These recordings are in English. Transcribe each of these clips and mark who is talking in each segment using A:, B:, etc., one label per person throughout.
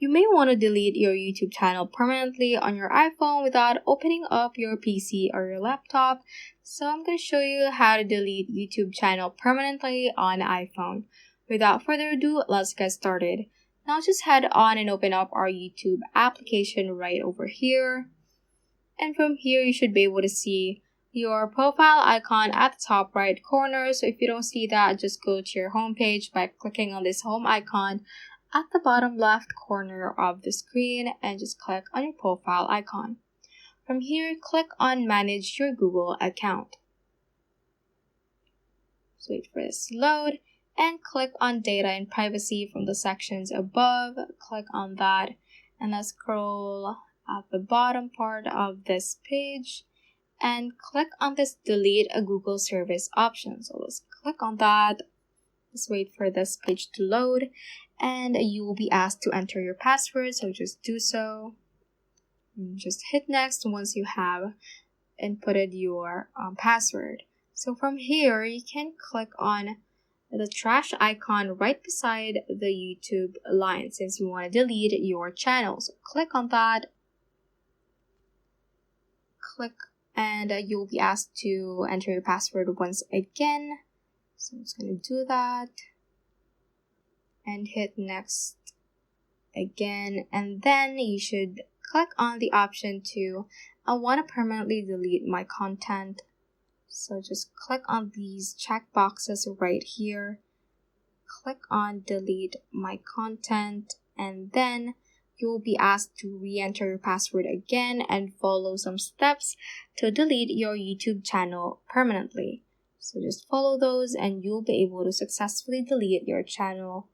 A: You may want to delete your YouTube channel permanently on your iPhone without opening up your PC or your laptop. So I'm going to show you how to delete YouTube channel permanently on iPhone. Without further ado, let's get started. Now just head on and open up our YouTube application right over here. And from here, you should be able to see your profile icon at the top right corner. So if you don't see that, just go to your home page by clicking on this home icon at the bottom left corner of the screen and just click on your profile icon. From here, click on Manage Your Google Account. So wait for this to load and click on Data and Privacy from the sections above. Click on that and let's scroll at the bottom part of this page and click on this Delete a Google Service option. So let's click on that. Let's wait for this page to load and you will be asked to enter your password, so just do so. Just hit next once you have inputted your password. So from here, you can click on the trash icon right beside the YouTube line since you want to delete your channel. So click on that. Click and you'll be asked to enter your password once again. So I'm just going to do that and hit next again, and then you should click on the option to I want to permanently delete my content. So just click on these check boxes right here, click on delete my content, and then you will be asked to re-enter your password again and follow some steps to delete your YouTube channel permanently. So just follow those and you'll be able to successfully delete your channel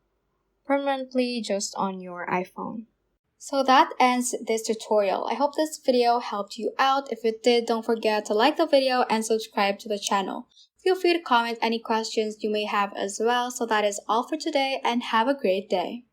A: permanently just on your iPhone. So that ends this tutorial. I hope this video helped you out. If it did, don't forget to like the video and subscribe to the channel. Feel free to comment any questions you may have as well. So that is all for today and have a great day.